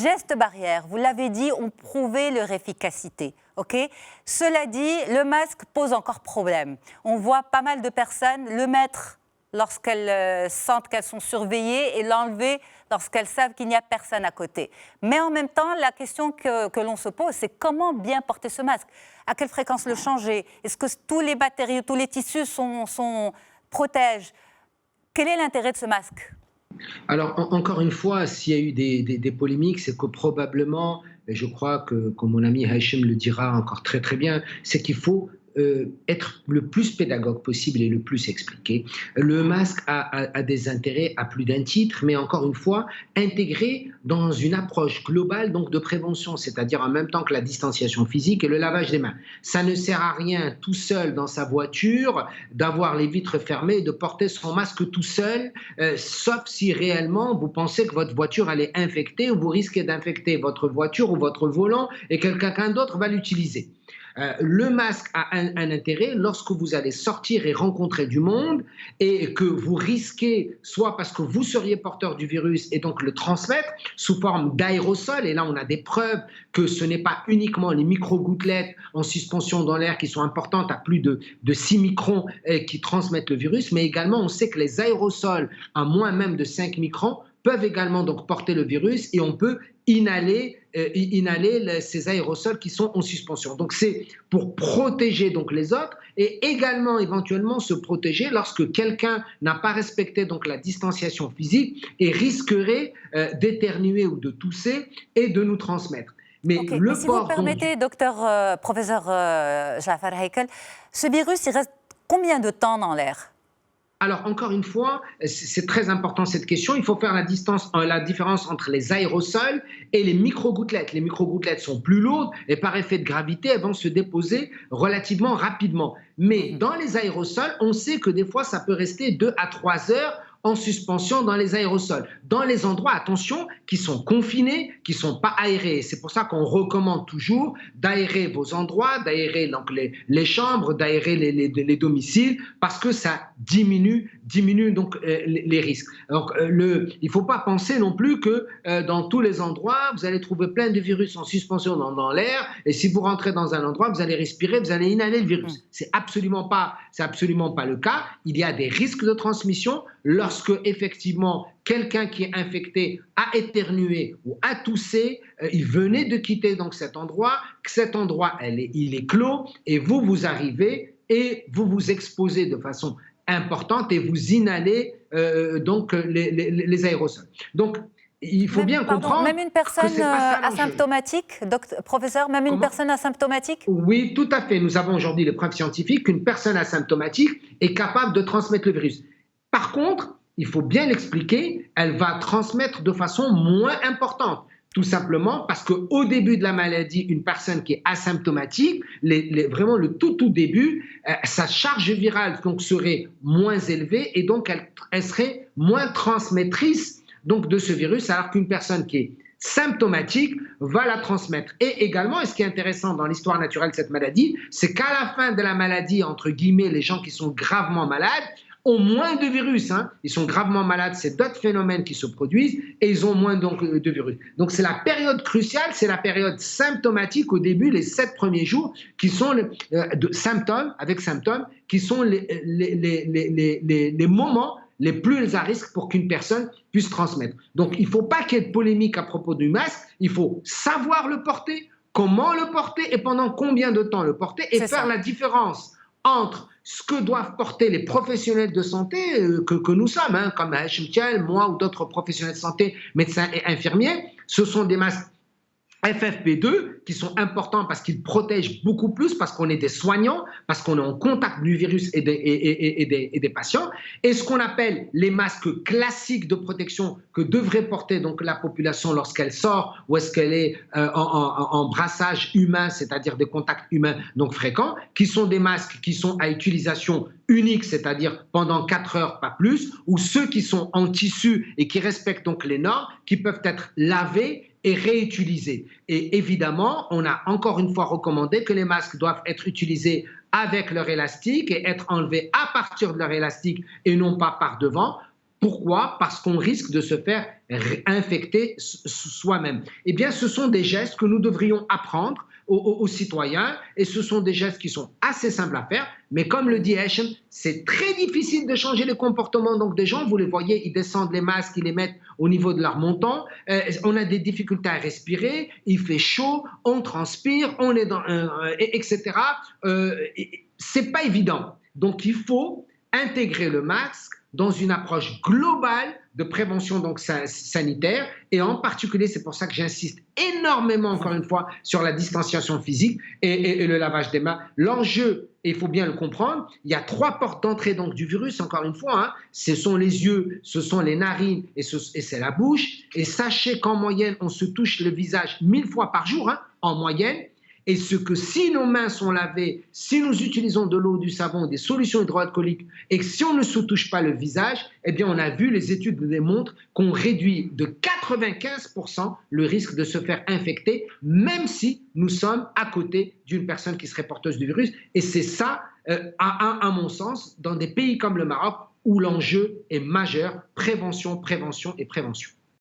Gestes barrières, vous l'avez dit, ont prouvé leur efficacité. Cela dit, le masque pose encore problème. On voit pas mal de personnes le mettre lorsqu'elles sentent qu'elles sont surveillées et l'enlever lorsqu'elles savent qu'il n'y a personne à côté. Mais en même temps, la question que l'on se pose, c'est comment bien porter ce masque? À quelle fréquence le changer? Est-ce que tous les matériaux, tous les tissus protègent? Quel est l'intérêt de ce masque? Alors, encore une fois, s'il y a eu des polémiques, c'est que probablement, et je crois que mon ami Hachem le dira encore très très bien, c'est qu'il faut être le plus pédagogue possible et le plus expliqué. Le masque a des intérêts à plus d'un titre, mais encore une fois, intégré dans une approche globale donc de prévention, c'est-à-dire en même temps que la distanciation physique et le lavage des mains. Ça ne sert à rien tout seul dans sa voiture d'avoir les vitres fermées et de porter son masque tout seul, sauf si réellement vous pensez que votre voiture elle est infectée ou vous risquez d'infecter votre voiture ou votre volant et que quelqu'un d'autre va l'utiliser. Le masque a un intérêt lorsque vous allez sortir et rencontrer du monde et que vous risquez, soit parce que vous seriez porteur du virus et donc le transmettre sous forme d'aérosol, et là on a des preuves que ce n'est pas uniquement les micro-gouttelettes en suspension dans l'air qui sont importantes à plus de 6 microns qui transmettent le virus, mais également on sait que les aérosols à moins même de 5 microns peuvent également donc porter le virus et on peut inhaler ces aérosols qui sont en suspension. Donc c'est pour protéger donc les autres et également éventuellement se protéger lorsque quelqu'un n'a pas respecté donc la distanciation physique et risquerait d'éternuer ou de tousser et de nous transmettre. Mais si vous permettez, professeur Jafar Haikal, ce virus, il reste combien de temps dans l'air? Alors, encore une fois, c'est très important cette question. Il faut faire la différence entre les aérosols et les micro-gouttelettes. Les micro-gouttelettes sont plus lourdes et par effet de gravité, elles vont se déposer relativement rapidement. Mais dans les aérosols, on sait que des fois, ça peut rester 2 à 3 heures en suspension dans les aérosols, dans les endroits, attention, qui sont confinés, qui ne sont pas aérés. C'est pour ça qu'on recommande toujours d'aérer vos endroits, d'aérer donc les chambres, d'aérer les domiciles, parce que ça diminue donc les risques. Donc, il ne faut pas penser non plus que dans tous les endroits, vous allez trouver plein de virus en suspension dans l'air, et si vous rentrez dans un endroit, vous allez respirer, vous allez inhaler le virus. C'est absolument pas le cas. Il y a des risques de transmission lorsque effectivement quelqu'un qui est infecté a éternué ou a toussé, il venait de quitter donc cet endroit il est clos et vous arrivez et vous vous exposez de façon importante et vous inhalez donc les aérosols. Donc il faut bien comprendre. Même une personne asymptomatique, professeur, même une personne asymptomatique? Oui, tout à fait. Nous avons aujourd'hui les preuves scientifiques qu'une personne asymptomatique est capable de transmettre le virus. Par contre, il faut bien l'expliquer, elle va transmettre de façon moins importante. Tout simplement parce qu'au début de la maladie, une personne qui est asymptomatique, vraiment le tout début, sa charge virale donc, serait moins élevée et donc elle serait moins transmettrice donc, de ce virus, alors qu'une personne qui est symptomatique va la transmettre. Et également, et ce qui est intéressant dans l'histoire naturelle de cette maladie, c'est qu'à la fin de la maladie, entre guillemets, les gens qui sont gravement malades ont moins de virus. Ils sont gravement malades, c'est d'autres phénomènes qui se produisent et ils ont moins donc de virus. Donc c'est la période cruciale, c'est la période symptomatique au début, les 7 premiers jours, qui sont symptômes, qui sont les moments les plus à risque pour qu'une personne puisse transmettre. Donc il ne faut pas qu'il y ait de polémique à propos du masque, il faut savoir le porter, comment le porter et pendant combien de temps le porter et faire la différence entre ce que doivent porter les professionnels de santé que nous sommes, comme Hachem Tchel, moi ou d'autres professionnels de santé, médecins et infirmiers. Ce sont des masques FFP2 qui sont importants parce qu'ils protègent beaucoup plus, parce qu'on est des soignants, parce qu'on est en contact du virus et des patients. Et ce qu'on appelle les masques classiques de protection que devrait porter donc la population lorsqu'elle sort ou est-ce qu'elle est en brassage humain, c'est-à-dire des contacts humains donc fréquents, qui sont des masques qui sont à utilisation unique, c'est-à-dire pendant 4 heures, pas plus, ou ceux qui sont en tissu et qui respectent donc les normes, qui peuvent être lavés et réutilisés. Et évidemment, on a encore une fois recommandé que les masques doivent être utilisés avec leur élastique et être enlevés à partir de leur élastique et non pas par devant, Pourquoi? Parce qu'on risque de se faire infecter soi-même. Eh bien, ce sont des gestes que nous devrions apprendre aux citoyens, et ce sont des gestes qui sont assez simples à faire, mais comme le dit Hachem, c'est très difficile de changer les comportements donc des gens. Vous les voyez, ils descendent les masques, ils les mettent au niveau de leur menton, on a des difficultés à respirer, il fait chaud, on transpire, on est dans etc. C'est pas évident. Donc il faut intégrer le masque dans une approche globale de prévention donc sanitaire, et en particulier, c'est pour ça que j'insiste énormément, encore une fois, sur la distanciation physique et le lavage des mains. L'enjeu, et il faut bien le comprendre, il y a 3 portes d'entrée donc du virus, encore une fois, hein, ce sont les yeux, ce sont les narines et c'est la bouche, et sachez qu'en moyenne, on se touche le visage 1000 fois par jour, hein, en moyenne, et ce que si nos mains sont lavées, si nous utilisons de l'eau, du savon, des solutions hydroalcooliques, et que si on ne se touche pas le visage, eh bien on a vu, les études nous démontrent qu'on réduit de 95% le risque de se faire infecter, même si nous sommes à côté d'une personne qui serait porteuse du virus. Et c'est ça, à mon sens, dans des pays comme le Maroc, où l'enjeu est majeur, prévention, prévention et prévention.